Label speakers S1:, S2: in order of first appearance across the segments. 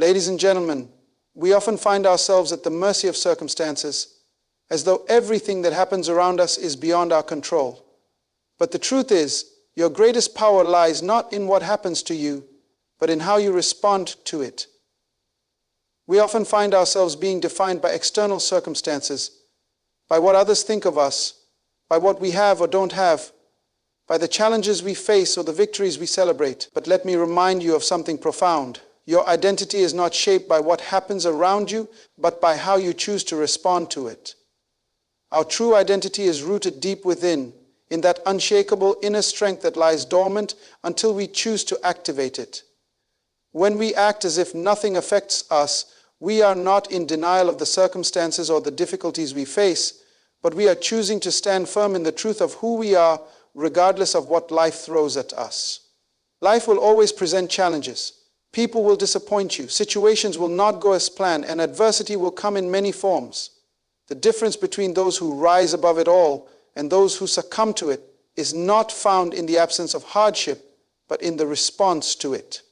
S1: Ladies and gentlemen, we often find ourselves at the mercy of circumstances, as though everything that happens around us is beyond our control. But the truth is, your greatest power lies not in what happens to you, but in how you respond to it. We often find ourselves being defined by external circumstances, by what others think of us, by what we have or don't have, by the challenges we face or the victories we celebrate. But let me remind you of something profound. Your identity is not shaped by what happens around you, but by how you choose to respond to it. Our true identity is rooted deep within, in that unshakable inner strength that lies dormant until we choose to activate it. When we act as if nothing affects us, we are not in denial of the circumstances or the difficulties we face, but we are choosing to stand firm in the truth of who we are, regardless of what life throws at us. Life will always present challenges. People will disappoint you, situations will not go as planned, and adversity will come in many forms. The difference between those who rise above it all and those who succumb to it is not found in the absence of hardship, but in the response to it.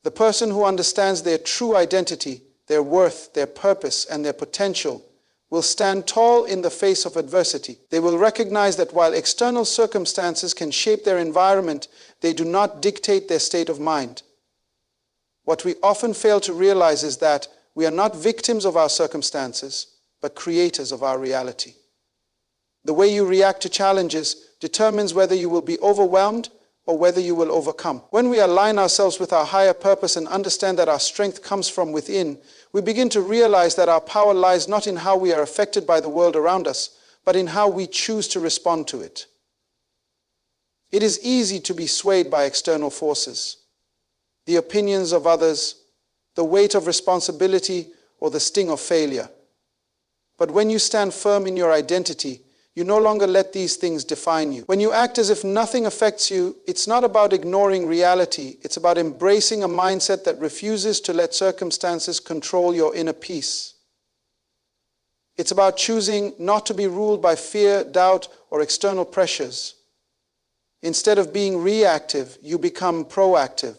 S1: The person who understands their true identity, their worth, their purpose, and their potential will stand tall in the face of adversity. They will recognize that while external circumstances can shape their environment, they do not dictate their state of mind. What we often fail to realize is that we are not victims of our circumstances, but creators of our reality. The way you react to challenges determines whether you will be overwhelmed or whether you will overcome. When we align ourselves with our higher purpose and understand that our strength comes from within, we begin to realize that our power lies not in how we are affected by the world around us, but in how we choose to respond to it. It is easy to be swayed by external forces, the opinions of others, the weight of responsibility, or the sting of failure. But when you stand firm in your identity, you no longer let these things define you. When you act as if nothing affects you, it's not about ignoring reality. It's about embracing a mindset that refuses to let circumstances control your inner peace. It's about choosing not to be ruled by fear, doubt, or external pressures. Instead of being reactive, you become proactive,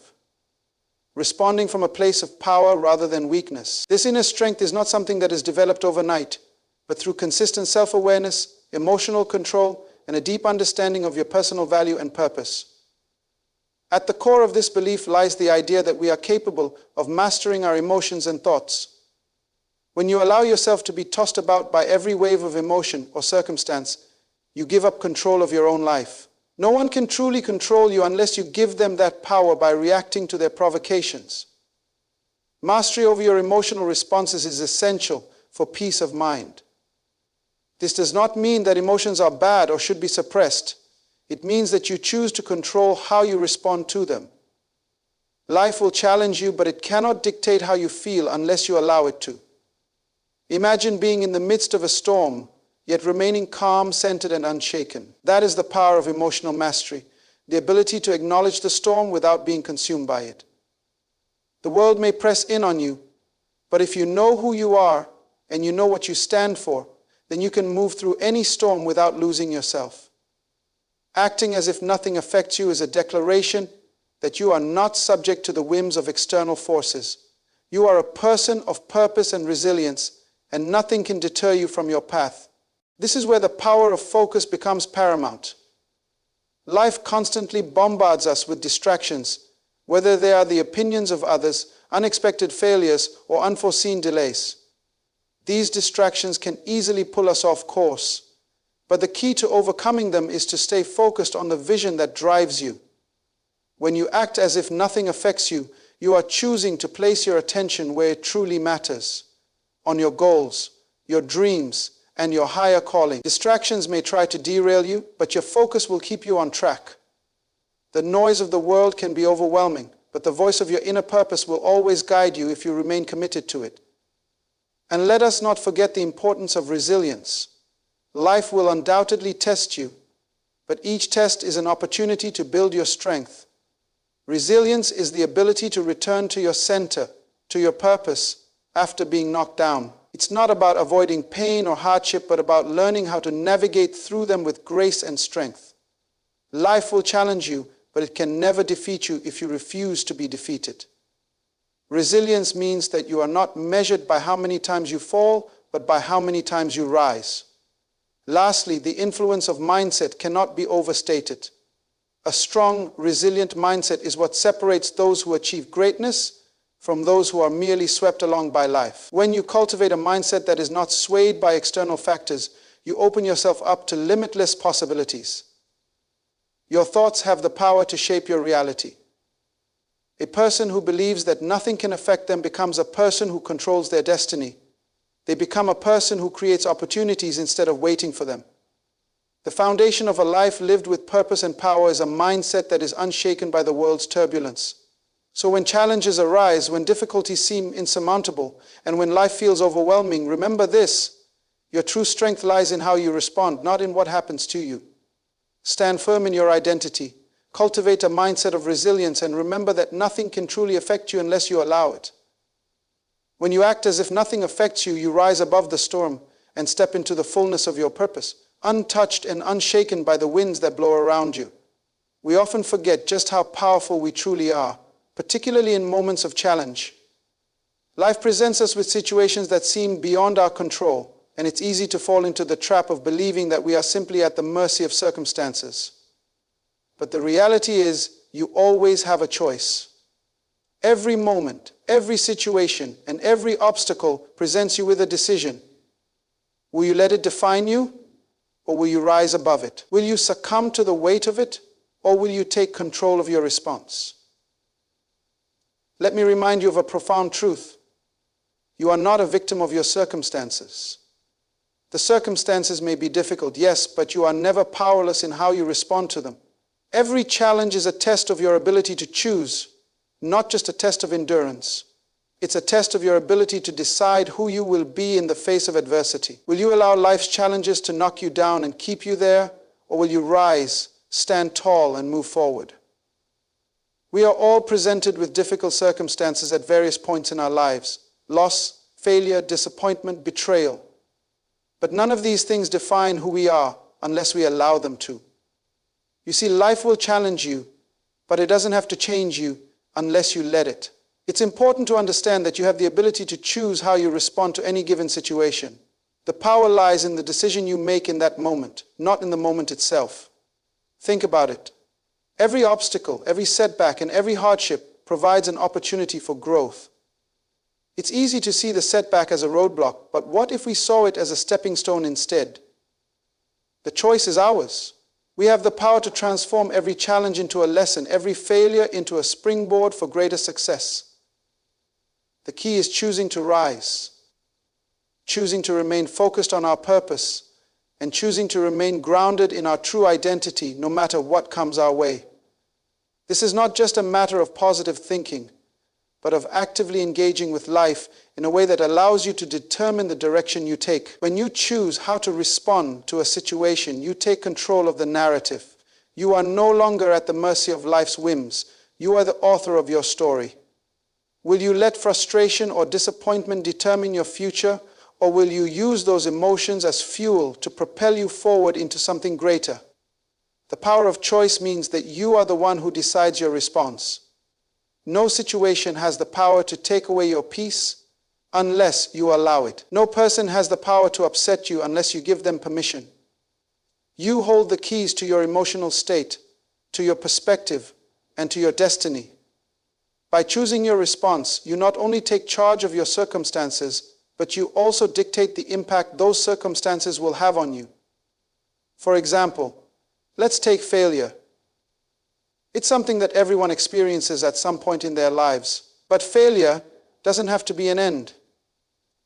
S1: responding from a place of power rather than weakness. This inner strength is not something that is developed overnight, but through consistent self-awareness, emotional control, and a deep understanding of your personal value and purpose. At the core of this belief lies the idea that we are capable of mastering our emotions and thoughts. When you allow yourself to be tossed about by every wave of emotion or circumstance, you give up control of your own life. No one can truly control you unless you give them that power by reacting to their provocations. Mastery over your emotional responses is essential for peace of mind. This does not mean that emotions are bad or should be suppressed. It means that you choose to control how you respond to them. Life will challenge you, but it cannot dictate how you feel unless you allow it to. Imagine being in the midst of a storm, yet remaining calm, centered, and unshaken. That is the power of emotional mastery, the ability to acknowledge the storm without being consumed by it. The world may press in on you, but if you know who you are and you know what you stand for, then you can move through any storm without losing yourself. Acting as if nothing affects you is a declaration that you are not subject to the whims of external forces. You are a person of purpose and resilience, and nothing can deter you from your path. This is where the power of focus becomes paramount. Life constantly bombards us with distractions, whether they are the opinions of others, unexpected failures, or unforeseen delays. These distractions can easily pull us off course, but the key to overcoming them is to stay focused on the vision that drives you. When you act as if nothing affects you, you are choosing to place your attention where it truly matters, on your goals, your dreams, and your higher calling. Distractions may try to derail you, but your focus will keep you on track. The noise of the world can be overwhelming, but the voice of your inner purpose will always guide you if you remain committed to it. And let us not forget the importance of resilience. Life will undoubtedly test you, but each test is an opportunity to build your strength. Resilience is the ability to return to your center, to your purpose, after being knocked down. It's not about avoiding pain or hardship, but about learning how to navigate through them with grace and strength. Life will challenge you, but it can never defeat you if you refuse to be defeated. Resilience means that you are not measured by how many times you fall, but by how many times you rise. Lastly, the influence of mindset cannot be overstated. A strong, resilient mindset is what separates those who achieve greatness from those who are merely swept along by life. When you cultivate a mindset that is not swayed by external factors, you open yourself up to limitless possibilities. Your thoughts have the power to shape your reality. A person who believes that nothing can affect them becomes a person who controls their destiny. They become a person who creates opportunities instead of waiting for them. The foundation of a life lived with purpose and power is a mindset that is unshaken by the world's turbulence. So when challenges arise, when difficulties seem insurmountable, and when life feels overwhelming, remember this: your true strength lies in how you respond, not in what happens to you. Stand firm in your identity. Cultivate a mindset of resilience, and remember that nothing can truly affect you unless you allow it. When you act as if nothing affects you, you rise above the storm and step into the fullness of your purpose, untouched and unshaken by the winds that blow around you. We often forget just how powerful we truly are, particularly in moments of challenge. Life presents us with situations that seem beyond our control, and it's easy to fall into the trap of believing that we are simply at the mercy of circumstances. But the reality is, you always have a choice. Every moment, every situation, and every obstacle presents you with a decision. Will you let it define you, or will you rise above it? Will you succumb to the weight of it, or will you take control of your response? Let me remind you of a profound truth. You are not a victim of your circumstances. The circumstances may be difficult, yes, but you are never powerless in how you respond to them. Every challenge is a test of your ability to choose, not just a test of endurance. It's a test of your ability to decide who you will be in the face of adversity. Will you allow life's challenges to knock you down and keep you there, or will you rise, stand tall, and move forward? We are all presented with difficult circumstances at various points in our lives: loss, failure, disappointment, betrayal. But none of these things define who we are unless we allow them to. You see, life will challenge you, but it doesn't have to change you unless you let it. It's important to understand that you have the ability to choose how you respond to any given situation. The power lies in the decision you make in that moment, not in the moment itself. Think about it. Every obstacle, every setback, and every hardship provides an opportunity for growth. It's easy to see the setback as a roadblock, but what if we saw it as a stepping stone instead? The choice is ours. We have the power to transform every challenge into a lesson, every failure into a springboard for greater success. The key is choosing to rise, choosing to remain focused on our purpose, and choosing to remain grounded in our true identity no matter what comes our way. This is not just a matter of positive thinking, but of actively engaging with life in a way that allows you to determine the direction you take. When you choose how to respond to a situation, you take control of the narrative. You are no longer at the mercy of life's whims. You are the author of your story. Will you let frustration or disappointment determine your future, or will you use those emotions as fuel to propel you forward into something greater? The power of choice means that you are the one who decides your response. No situation has the power to take away your peace unless you allow it. No person has the power to upset you unless you give them permission. You hold the keys to your emotional state, to your perspective, and to your destiny. By choosing your response, you not only take charge of your circumstances, but you also dictate the impact those circumstances will have on you. For example, let's take failure. It's something that everyone experiences at some point in their lives. But failure doesn't have to be an end.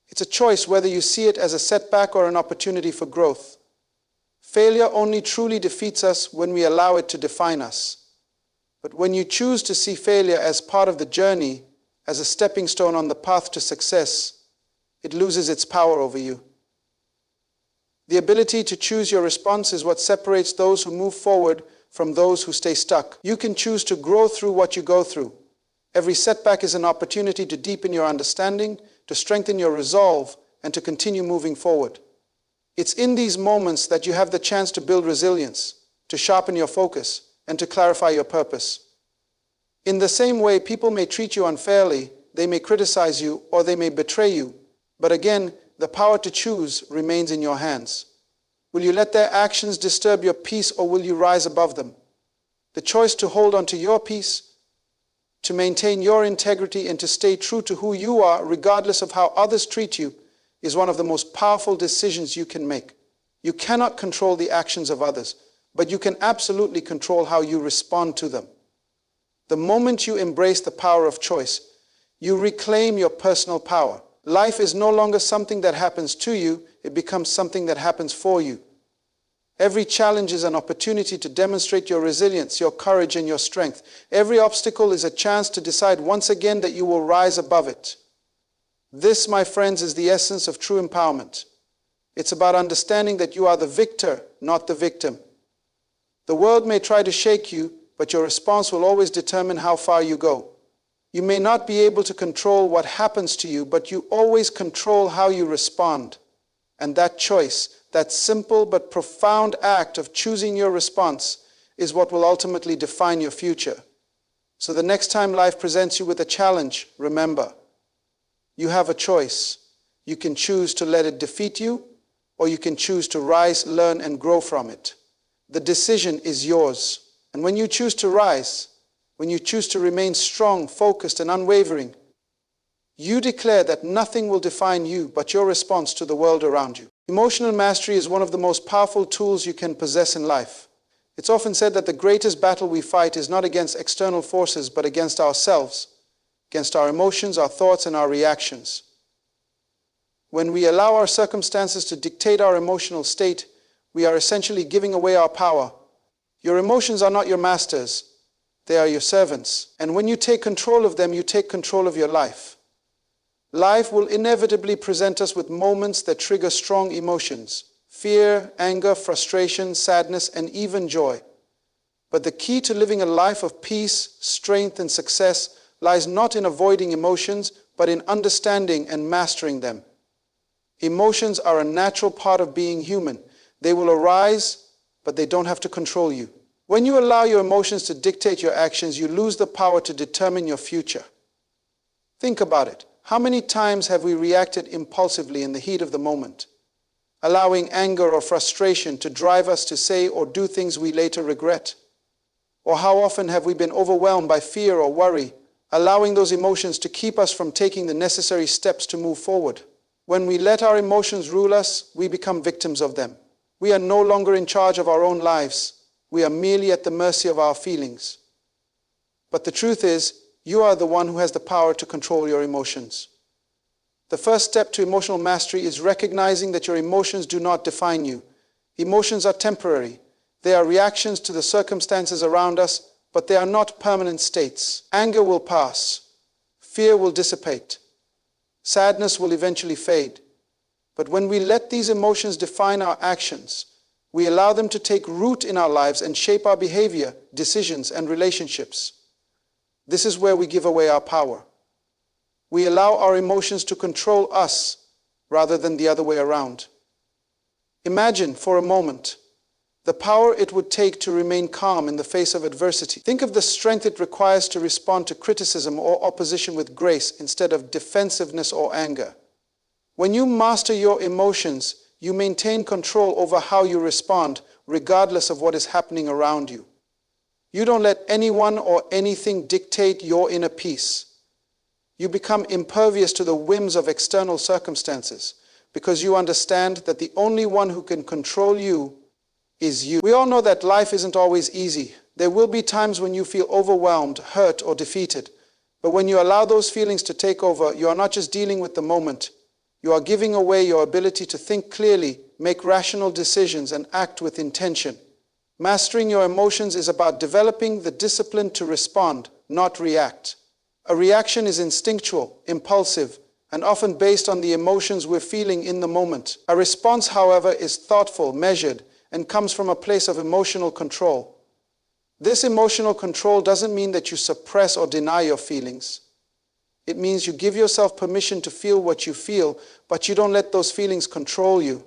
S1: It's a choice whether you see it as a setback or an opportunity for growth. Failure only truly defeats us when we allow it to define us. But when you choose to see failure as part of the journey, as a stepping stone on the path to success, it loses its power over you. The ability to choose your response is what separates those who move forward from those who stay stuck. You can choose to grow through what you go through. Every setback is an opportunity to deepen your understanding, to strengthen your resolve, and to continue moving forward. It's in these moments that you have the chance to build resilience, to sharpen your focus, and to clarify your purpose. In the same way people may treat you unfairly, they may criticize you, or they may betray you. But again, the power to choose remains in your hands. Will you let their actions disturb your peace, or will you rise above them? The choice to hold on to your peace, to maintain your integrity, and to stay true to who you are, regardless of how others treat you, is one of the most powerful decisions you can make. You cannot control the actions of others, but you can absolutely control how you respond to them. The moment you embrace the power of choice, you reclaim your personal power. Life is no longer something that happens to you, it becomes something that happens for you. Every challenge is an opportunity to demonstrate your resilience, your courage, and your strength. Every obstacle is a chance to decide once again that you will rise above it. This, my friends, is the essence of true empowerment. It's about understanding that you are the victor, not the victim. The world may try to shake you, but your response will always determine how far you go. You may not be able to control what happens to you, but you always control how you respond. And that choice, that simple but profound act of choosing your response, is what will ultimately define your future. So the next time life presents you with a challenge, remember, you have a choice. You can choose to let it defeat you, or you can choose to rise, learn, and grow from it. The decision is yours. And when you choose to rise, when you choose to remain strong, focused, and unwavering, you declare that nothing will define you but your response to the world around you. Emotional mastery is one of the most powerful tools you can possess in life. It's often said that the greatest battle we fight is not against external forces, but against ourselves, against our emotions, our thoughts, and our reactions. When we allow our circumstances to dictate our emotional state, we are essentially giving away our power. Your emotions are not your masters, they are your servants. And when you take control of them, you take control of your life. Life will inevitably present us with moments that trigger strong emotions: fear, anger, frustration, sadness, and even joy. But the key to living a life of peace, strength, and success lies not in avoiding emotions, but in understanding and mastering them. Emotions are a natural part of being human. They will arise, but they don't have to control you. When you allow your emotions to dictate your actions, you lose the power to determine your future. Think about it. How many times have we reacted impulsively in the heat of the moment, allowing anger or frustration to drive us to say or do things we later regret? Or how often have we been overwhelmed by fear or worry, allowing those emotions to keep us from taking the necessary steps to move forward? When we let our emotions rule us, we become victims of them. We are no longer in charge of our own lives. We are merely at the mercy of our feelings. But the truth is, you are the one who has the power to control your emotions. The first step to emotional mastery is recognizing that your emotions do not define you. Emotions are temporary. They are reactions to the circumstances around us, but they are not permanent states. Anger will pass. Fear will dissipate. Sadness will eventually fade. But when we let these emotions define our actions, we allow them to take root in our lives and shape our behavior, decisions, and relationships. This is where we give away our power. We allow our emotions to control us rather than the other way around. Imagine for a moment the power it would take to remain calm in the face of adversity. Think of the strength it requires to respond to criticism or opposition with grace instead of defensiveness or anger. When you master your emotions, you maintain control over how you respond, regardless of what is happening around you. You don't let anyone or anything dictate your inner peace. You become impervious to the whims of external circumstances because you understand that the only one who can control you is you. We all know that life isn't always easy. There will be times when you feel overwhelmed, hurt, or defeated. But when you allow those feelings to take over, you are not just dealing with the moment. You are giving away your ability to think clearly, make rational decisions, and act with intention. Mastering your emotions is about developing the discipline to respond, not react. A reaction is instinctual, impulsive, and often based on the emotions we're feeling in the moment. A response, however, is thoughtful, measured, and comes from a place of emotional control. This emotional control doesn't mean that you suppress or deny your feelings. It means you give yourself permission to feel what you feel, but you don't let those feelings control you.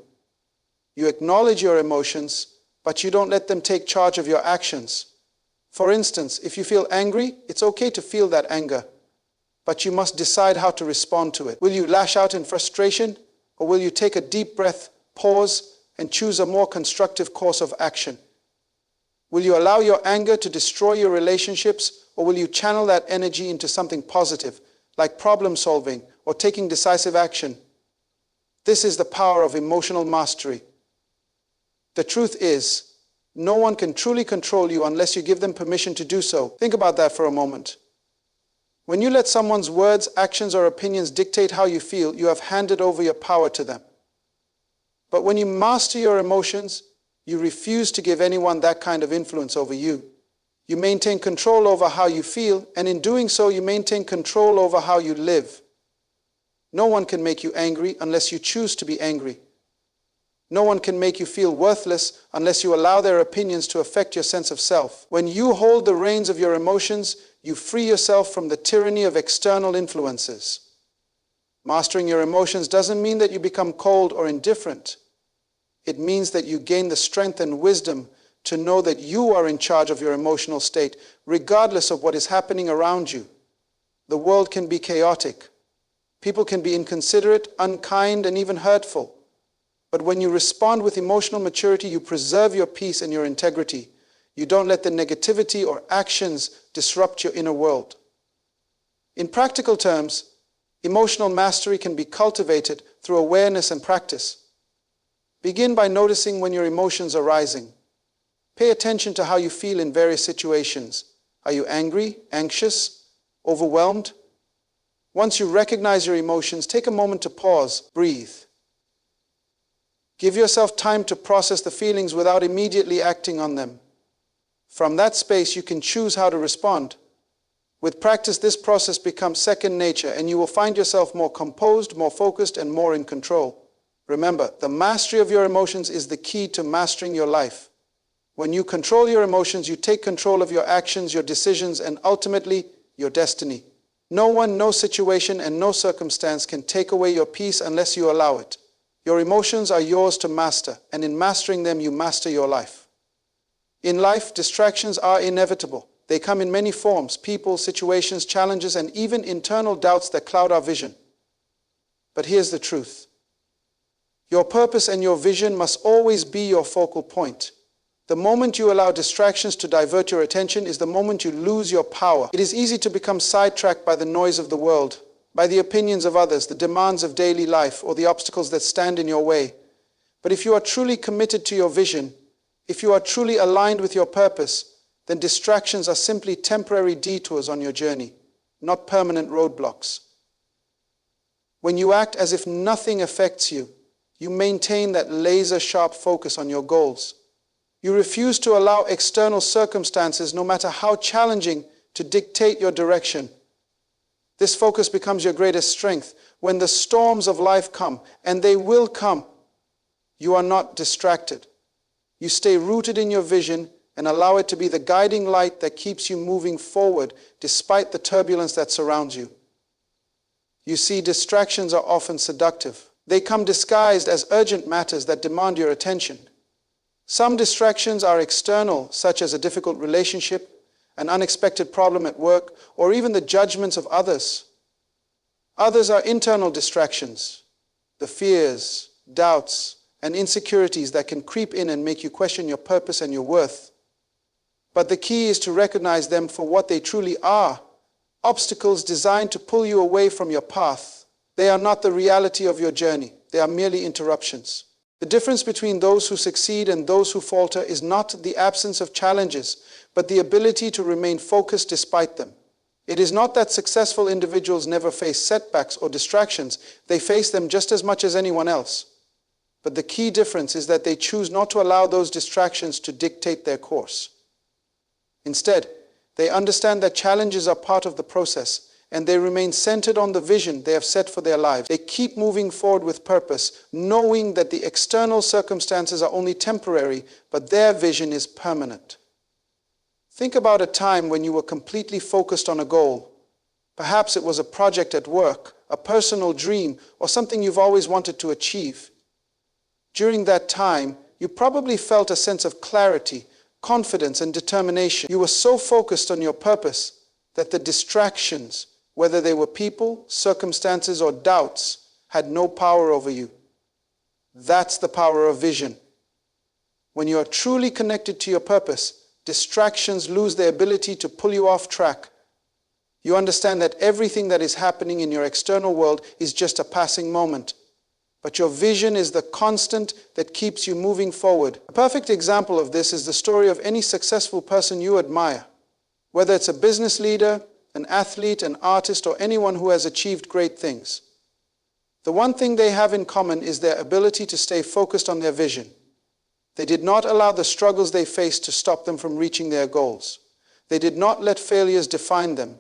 S1: You acknowledge your emotions, but you don't let them take charge of your actions. For instance, if you feel angry, it's okay to feel that anger, but you must decide how to respond to it. Will you lash out in frustration, or will you take a deep breath, pause, and choose a more constructive course of action? Will you allow your anger to destroy your relationships, or will you channel that energy into something positive, like problem solving or taking decisive action? This is the power of emotional mastery. The truth is, no one can truly control you unless you give them permission to do so. Think about that for a moment. When you let someone's words, actions, or opinions dictate how you feel, you have handed over your power to them. But when you master your emotions, you refuse to give anyone that kind of influence over you. You maintain control over how you feel, and in doing so, you maintain control over how you live. No one can make you angry unless you choose to be angry. No one can make you feel worthless unless you allow their opinions to affect your sense of self. When you hold the reins of your emotions, you free yourself from the tyranny of external influences. Mastering your emotions doesn't mean that you become cold or indifferent. It means that you gain the strength and wisdom to know that you are in charge of your emotional state, regardless of what is happening around you. The world can be chaotic. People can be inconsiderate, unkind, and even hurtful. But when you respond with emotional maturity, you preserve your peace and your integrity. You don't let the negativity or actions disrupt your inner world. In practical terms, emotional mastery can be cultivated through awareness and practice. Begin by noticing when your emotions are rising. Pay attention to how you feel in various situations. Are you angry, anxious, overwhelmed? Once you recognize your emotions, take a moment to pause, breathe. Give yourself time to process the feelings without immediately acting on them. From that space, you can choose how to respond. With practice, this process becomes second nature, and you will find yourself more composed, more focused, and more in control. Remember, the mastery of your emotions is the key to mastering your life. When you control your emotions, you take control of your actions, your decisions, and ultimately, your destiny. No one, no situation, and no circumstance can take away your peace unless you allow it. Your emotions are yours to master, and in mastering them, you master your life. In life, distractions are inevitable. They come in many forms: people, situations, challenges, and even internal doubts that cloud our vision. But here's the truth. Your purpose and your vision must always be your focal point. The moment you allow distractions to divert your attention is the moment you lose your power. It is easy to become sidetracked by the noise of the world, by the opinions of others, the demands of daily life, or the obstacles that stand in your way. But if you are truly committed to your vision, if you are truly aligned with your purpose, then distractions are simply temporary detours on your journey, not permanent roadblocks. When you act as if nothing affects you, you maintain that laser-sharp focus on your goals. You refuse to allow external circumstances, no matter how challenging, to dictate your direction. This focus becomes your greatest strength. When the storms of life come, and they will come, you are not distracted. You stay rooted in your vision and allow it to be the guiding light that keeps you moving forward despite the turbulence that surrounds you. You see, distractions are often seductive. They come disguised as urgent matters that demand your attention. Some distractions are external, such as a difficult relationship, an unexpected problem at work, or even the judgments of others. Others are internal distractions, the fears, doubts, and insecurities that can creep in and make you question your purpose and your worth. But the key is to recognize them for what they truly are: obstacles designed to pull you away from your path. They are not the reality of your journey. They are merely interruptions. The difference between those who succeed and those who falter is not the absence of challenges, but the ability to remain focused despite them. It is not that successful individuals never face setbacks or distractions. They face them just as much as anyone else. But the key difference is that they choose not to allow those distractions to dictate their course. Instead, they understand that challenges are part of the process, and they remain centered on the vision they have set for their lives. They keep moving forward with purpose, knowing that the external circumstances are only temporary, but their vision is permanent. Think about a time when you were completely focused on a goal. Perhaps it was a project at work, a personal dream, or something you've always wanted to achieve. During that time, you probably felt a sense of clarity, confidence, and determination. You were so focused on your purpose that the distractions, whether they were people, circumstances, or doubts, had no power over you. That's the power of vision. When you are truly connected to your purpose, distractions lose their ability to pull you off track. You understand that everything that is happening in your external world is just a passing moment. But your vision is the constant that keeps you moving forward. A perfect example of this is the story of any successful person you admire. Whether it's a business leader, an athlete, an artist, or anyone who has achieved great things. The one thing they have in common is their ability to stay focused on their vision. They did not allow the struggles they faced to stop them from reaching their goals. They did not let failures define them,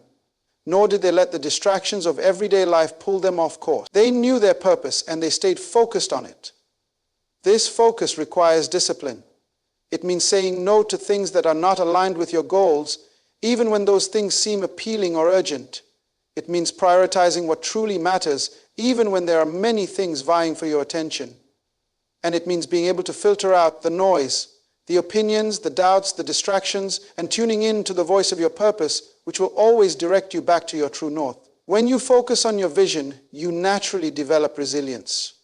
S1: nor did they let the distractions of everyday life pull them off course. They knew their purpose and they stayed focused on it. This focus requires discipline. It means saying no to things that are not aligned with your goals, even when those things seem appealing or urgent. It means prioritizing what truly matters, even when there are many things vying for your attention. And it means being able to filter out the noise, the opinions, the doubts, the distractions, and tuning in to the voice of your purpose, which will always direct you back to your true north. When you focus on your vision, you naturally develop resilience.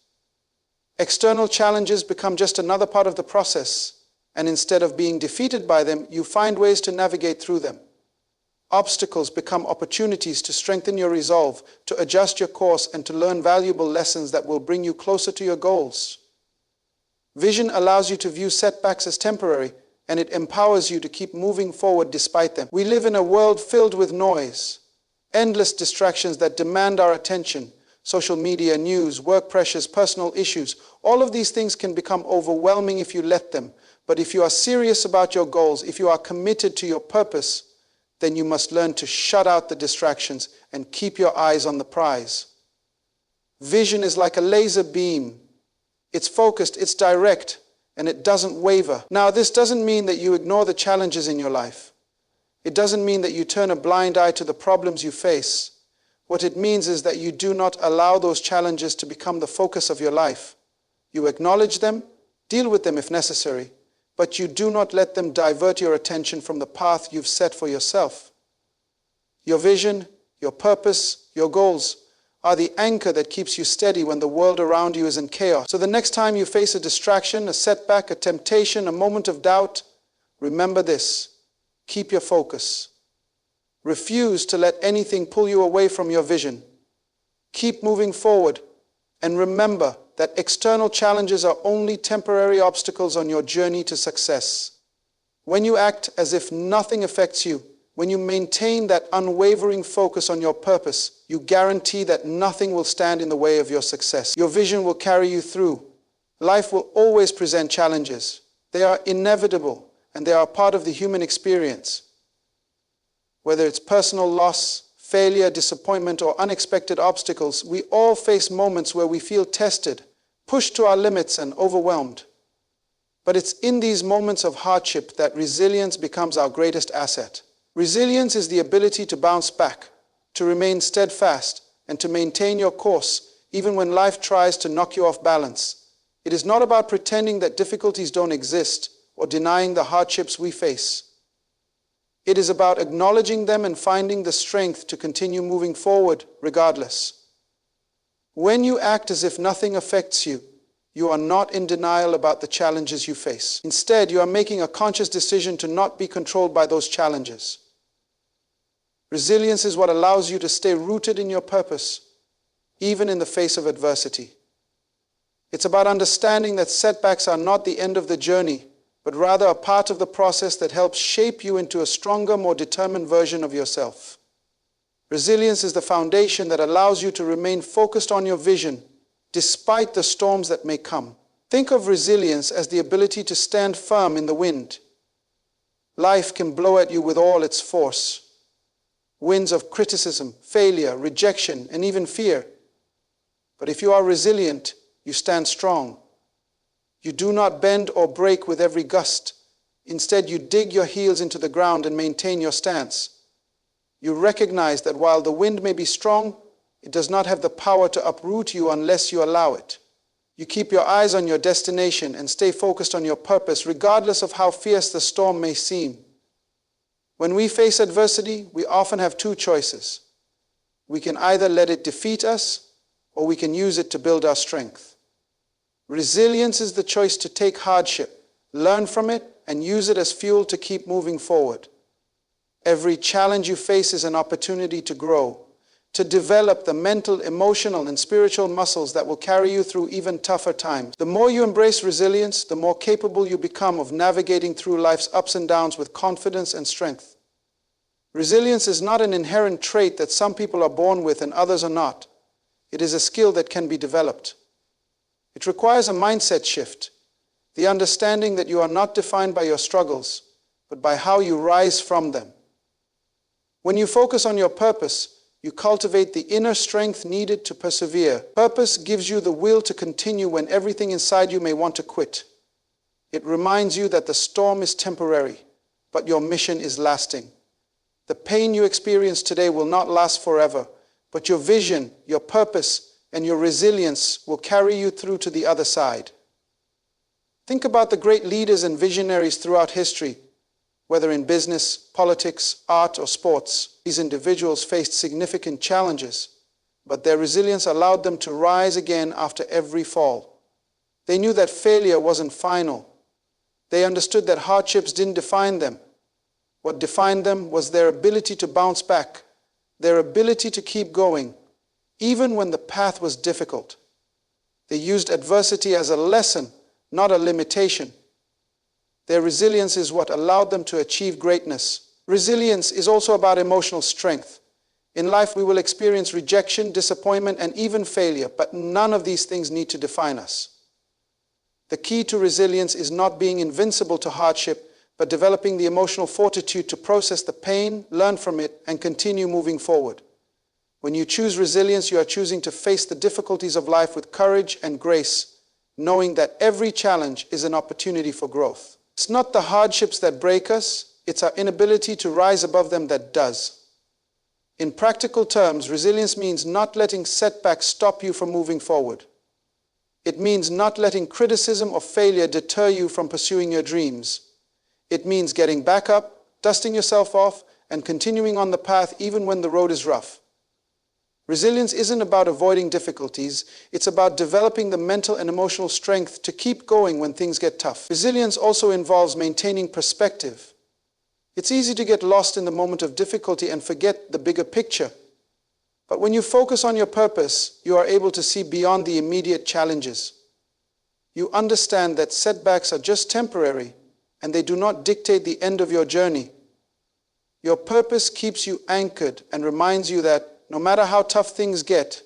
S1: External challenges become just another part of the process, and instead of being defeated by them, you find ways to navigate through them. Obstacles become opportunities to strengthen your resolve, to adjust your course, and to learn valuable lessons that will bring you closer to your goals. Vision allows you to view setbacks as temporary, and it empowers you to keep moving forward despite them. We live in a world filled with noise, endless distractions that demand our attention. Social media, news, work pressures, personal issues, all of these things can become overwhelming if you let them. But if you are serious about your goals, if you are committed to your purpose, then you must learn to shut out the distractions and keep your eyes on the prize. Vision is like a laser beam. It's focused, it's direct, and it doesn't waver. Now, this doesn't mean that you ignore the challenges in your life. It doesn't mean that you turn a blind eye to the problems you face. What it means is that you do not allow those challenges to become the focus of your life. You acknowledge them, deal with them if necessary, but you do not let them divert your attention from the path you've set for yourself. Your vision, your purpose, your goals are the anchor that keeps you steady when the world around you is in chaos. So the next time you face a distraction, a setback, a temptation, a moment of doubt, remember this: keep your focus. Refuse to let anything pull you away from your vision. Keep moving forward, and remember that external challenges are only temporary obstacles on your journey to success. When you act as if nothing affects you, when you maintain that unwavering focus on your purpose, you guarantee that nothing will stand in the way of your success. Your vision will carry you through. Life will always present challenges. They are inevitable, and they are part of the human experience. Whether it's personal loss, failure, disappointment, or unexpected obstacles, we all face moments where we feel tested, pushed to our limits, and overwhelmed. But it's in these moments of hardship that resilience becomes our greatest asset. Resilience is the ability to bounce back, to remain steadfast, and to maintain your course, even when life tries to knock you off balance. It is not about pretending that difficulties don't exist or denying the hardships we face. It is about acknowledging them and finding the strength to continue moving forward regardless. When you act as if nothing affects you, you are not in denial about the challenges you face. Instead, you are making a conscious decision to not be controlled by those challenges. Resilience is what allows you to stay rooted in your purpose, even in the face of adversity. It's about understanding that setbacks are not the end of the journey, but rather a part of the process that helps shape you into a stronger, more determined version of yourself. Resilience is the foundation that allows you to remain focused on your vision, despite the storms that may come. Think of resilience as the ability to stand firm in the wind. Life can blow at you with all its force. Winds of criticism, failure, rejection, and even fear. But if you are resilient, you stand strong. You do not bend or break with every gust. Instead, you dig your heels into the ground and maintain your stance. You recognize that while the wind may be strong, it does not have the power to uproot you unless you allow it. You keep your eyes on your destination and stay focused on your purpose, regardless of how fierce the storm may seem. When we face adversity, we often have two choices. We can either let it defeat us, or we can use it to build our strength. Resilience is the choice to take hardship, learn from it, and use it as fuel to keep moving forward. Every challenge you face is an opportunity to grow, to develop the mental, emotional, and spiritual muscles that will carry you through even tougher times. The more you embrace resilience, the more capable you become of navigating through life's ups and downs with confidence and strength. Resilience is not an inherent trait that some people are born with and others are not. It is a skill that can be developed. It requires a mindset shift, the understanding that you are not defined by your struggles, but by how you rise from them. When you focus on your purpose, you cultivate the inner strength needed to persevere. Purpose gives you the will to continue when everything inside you may want to quit. It reminds you that the storm is temporary, but your mission is lasting. The pain you experience today will not last forever, but your vision, your purpose, and your resilience will carry you through to the other side. Think about the great leaders and visionaries throughout history. Whether in business, politics, art, or sports, these individuals faced significant challenges, but their resilience allowed them to rise again after every fall. They knew that failure wasn't final. They understood that hardships didn't define them. What defined them was their ability to bounce back, their ability to keep going, even when the path was difficult. They used adversity as a lesson, not a limitation. Their resilience is what allowed them to achieve greatness. Resilience is also about emotional strength. In life, we will experience rejection, disappointment, and even failure, but none of these things need to define us. The key to resilience is not being invincible to hardship, but developing the emotional fortitude to process the pain, learn from it, and continue moving forward. When you choose resilience, you are choosing to face the difficulties of life with courage and grace, knowing that every challenge is an opportunity for growth. It's not the hardships that break us, it's our inability to rise above them that does. In practical terms, resilience means not letting setbacks stop you from moving forward. It means not letting criticism or failure deter you from pursuing your dreams. It means getting back up, dusting yourself off, and continuing on the path even when the road is rough. Resilience isn't about avoiding difficulties, it's about developing the mental and emotional strength to keep going when things get tough. Resilience also involves maintaining perspective. It's easy to get lost in the moment of difficulty and forget the bigger picture. But when you focus on your purpose, you are able to see beyond the immediate challenges. You understand that setbacks are just temporary, and they do not dictate the end of your journey. Your purpose keeps you anchored and reminds you that no matter how tough things get,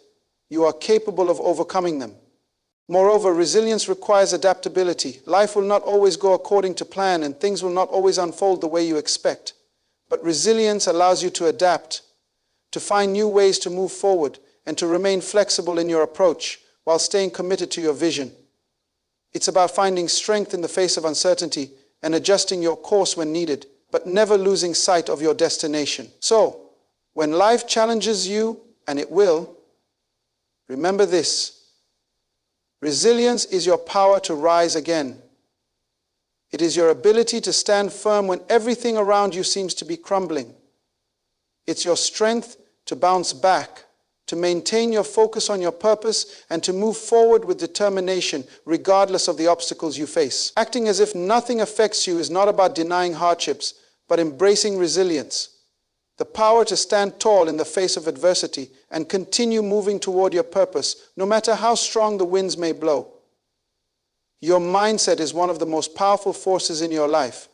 S1: you are capable of overcoming them. Moreover, resilience requires adaptability. Life will not always go according to plan, and things will not always unfold the way you expect. But resilience allows you to adapt, to find new ways to move forward, and to remain flexible in your approach while staying committed to your vision. It's about finding strength in the face of uncertainty and adjusting your course when needed, but never losing sight of your destination. So, when life challenges you, and it will, remember this: resilience is your power to rise again. It is your ability to stand firm when everything around you seems to be crumbling. It's your strength to bounce back, to maintain your focus on your purpose, and to move forward with determination regardless of the obstacles you face. Acting as if nothing affects you is not about denying hardships, but embracing resilience. The power to stand tall in the face of adversity and continue moving toward your purpose, no matter how strong the winds may blow. Your mindset is one of the most powerful forces in your life.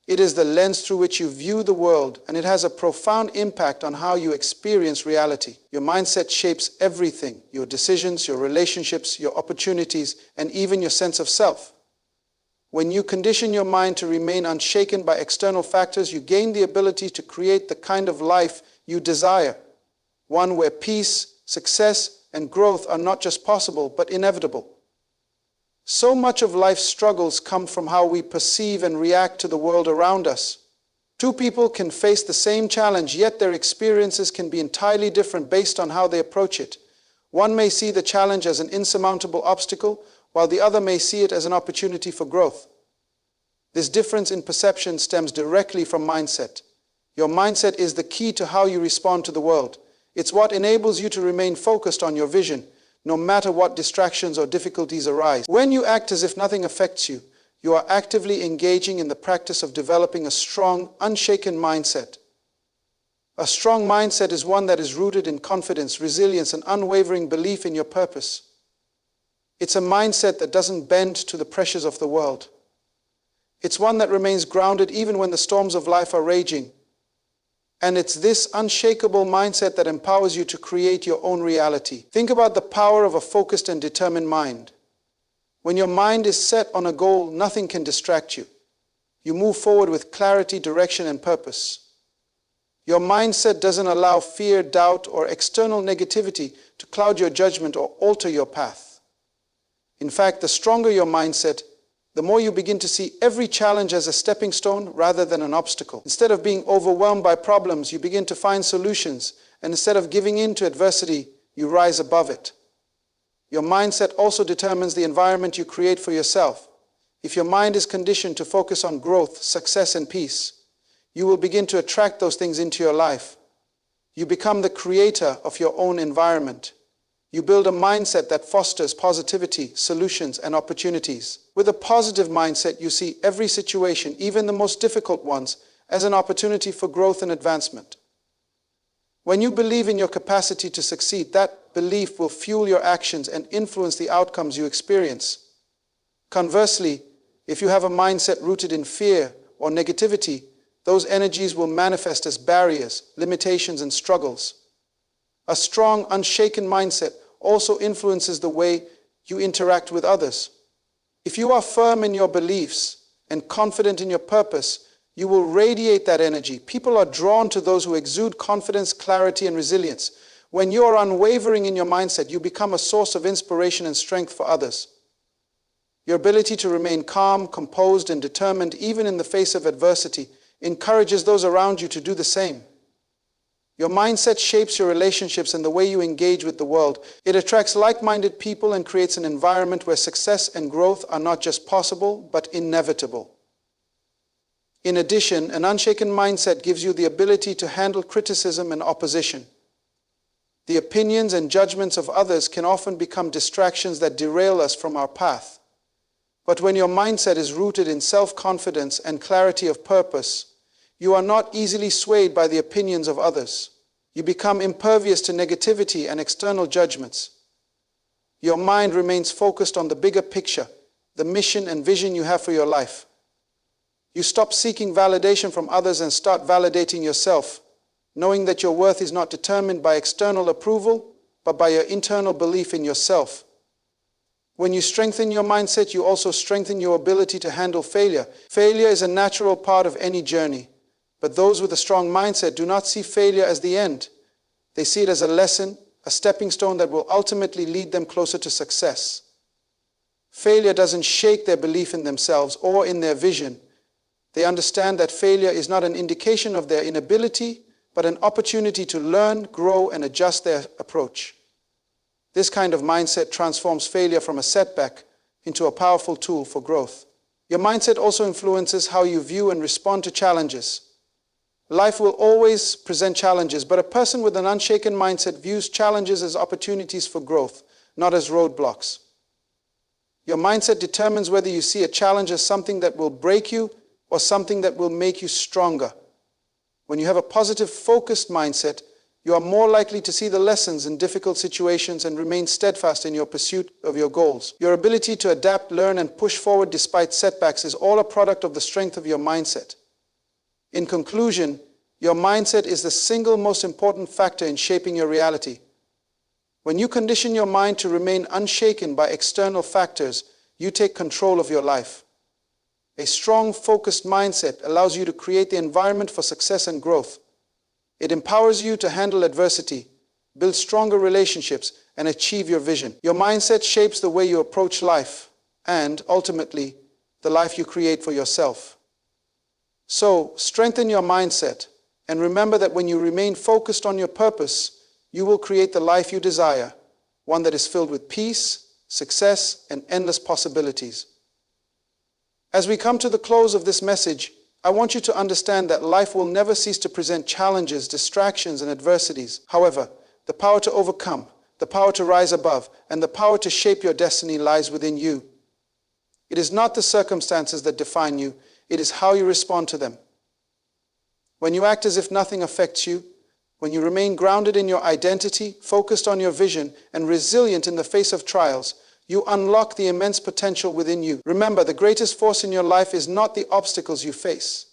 S1: It is the lens through which you view the world, and it has a profound impact on how you experience reality. Your mindset shapes everything: your decisions, your relationships, your opportunities, and even your sense of self. When you condition your mind to remain unshaken by external factors, you gain the ability to create the kind of life you desire. One where peace, success, and growth are not just possible, but inevitable. So much of life's struggles come from how we perceive and react to the world around us. Two people can face the same challenge, yet their experiences can be entirely different based on how they approach it. One may see the challenge as an insurmountable obstacle, while the other may see it as an opportunity for growth. This difference in perception stems directly from mindset. Your mindset is the key to how you respond to the world. It's what enables you to remain focused on your vision, no matter what distractions or difficulties arise. When you act as if nothing affects you, you are actively engaging in the practice of developing a strong, unshaken mindset. A strong mindset is one that is rooted in confidence, resilience, and unwavering belief in your purpose. It's a mindset that doesn't bend to the pressures of the world. It's one that remains grounded even when the storms of life are raging. And it's this unshakable mindset that empowers you to create your own reality. Think about the power of a focused and determined mind. When your mind is set on a goal, nothing can distract you. You move forward with clarity, direction, and purpose. Your mindset doesn't allow fear, doubt, or external negativity to cloud your judgment or alter your path. In fact, the stronger your mindset, the more you begin to see every challenge as a stepping stone rather than an obstacle. Instead of being overwhelmed by problems, you begin to find solutions, and instead of giving in to adversity, you rise above it. Your mindset also determines the environment you create for yourself. If your mind is conditioned to focus on growth, success, and peace, you will begin to attract those things into your life. You become the creator of your own environment. You build a mindset that fosters positivity, solutions, and opportunities. With a positive mindset, you see every situation, even the most difficult ones, as an opportunity for growth and advancement. When you believe in your capacity to succeed, that belief will fuel your actions and influence the outcomes you experience. Conversely, if you have a mindset rooted in fear or negativity, those energies will manifest as barriers, limitations, and struggles. A strong, unshaken mindset also influences the way you interact with others. If you are firm in your beliefs and confident in your purpose, you will radiate that energy. People are drawn to those who exude confidence, clarity, and resilience. When you are unwavering in your mindset, you become a source of inspiration and strength for others. Your ability to remain calm, composed, and determined even in the face of adversity encourages those around you to do the same. Your mindset shapes your relationships and the way you engage with the world. It attracts like-minded people and creates an environment where success and growth are not just possible, but inevitable. In addition, an unshaken mindset gives you the ability to handle criticism and opposition. The opinions and judgments of others can often become distractions that derail us from our path. But when your mindset is rooted in self-confidence and clarity of purpose, you are not easily swayed by the opinions of others. You become impervious to negativity and external judgments. Your mind remains focused on the bigger picture, the mission and vision you have for your life. You stop seeking validation from others and start validating yourself, knowing that your worth is not determined by external approval, but by your internal belief in yourself. When you strengthen your mindset, you also strengthen your ability to handle failure. Failure is a natural part of any journey. But those with a strong mindset do not see failure as the end. They see it as a lesson, a stepping stone that will ultimately lead them closer to success. Failure doesn't shake their belief in themselves or in their vision. They understand that failure is not an indication of their inability, but an opportunity to learn, grow, and adjust their approach. This kind of mindset transforms failure from a setback into a powerful tool for growth. Your mindset also influences how you view and respond to challenges. Life will always present challenges, but a person with an unshaken mindset views challenges as opportunities for growth, not as roadblocks. Your mindset determines whether you see a challenge as something that will break you or something that will make you stronger. When you have a positive, focused mindset, you are more likely to see the lessons in difficult situations and remain steadfast in your pursuit of your goals. Your ability to adapt, learn, and push forward despite setbacks is all a product of the strength of your mindset. In conclusion, your mindset is the single most important factor in shaping your reality. When you condition your mind to remain unshaken by external factors, you take control of your life. A strong, focused mindset allows you to create the environment for success and growth. It empowers you to handle adversity, build stronger relationships, and achieve your vision. Your mindset shapes the way you approach life and, ultimately, the life you create for yourself. So, strengthen your mindset and remember that when you remain focused on your purpose, you will create the life you desire, one that is filled with peace, success, and endless possibilities. As we come to the close of this message, I want you to understand that life will never cease to present challenges, distractions, and adversities. However, The power to overcome, the power to rise above, and the power to shape your destiny lies within you. It is not the circumstances that define you, it is how you respond to them. When you act as if nothing affects you, when you remain grounded in your identity, focused on your vision, and resilient in the face of trials, you unlock the immense potential within you. Remember, the greatest force in your life is not the obstacles you face,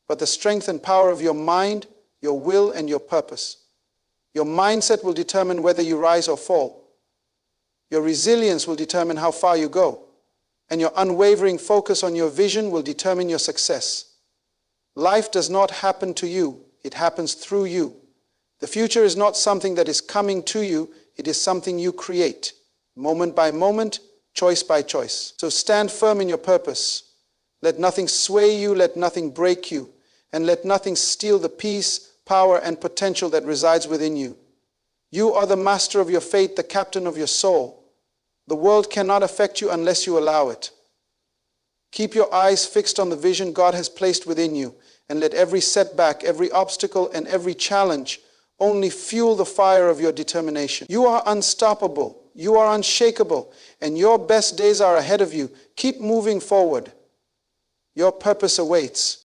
S1: but the strength and power of your mind, your will, and your purpose. Your mindset will determine whether you rise or fall. Your resilience will determine how far you go. And your unwavering focus on your vision will determine your success. Life does not happen to you, it happens through you. The future is not something that is coming to you, it is something you create, moment by moment, choice by choice. So stand firm in your purpose. Let nothing sway you, let nothing break you, and let nothing steal the peace, power, and potential that resides within you. You are the master of your fate, the captain of your soul. The world cannot affect you unless you allow it. Keep your eyes fixed on the vision God has placed within you, and let every setback, every obstacle, and every challenge only fuel the fire of your determination. You are unstoppable, you are unshakable, and your best days are ahead of you. Keep moving forward. Your purpose awaits.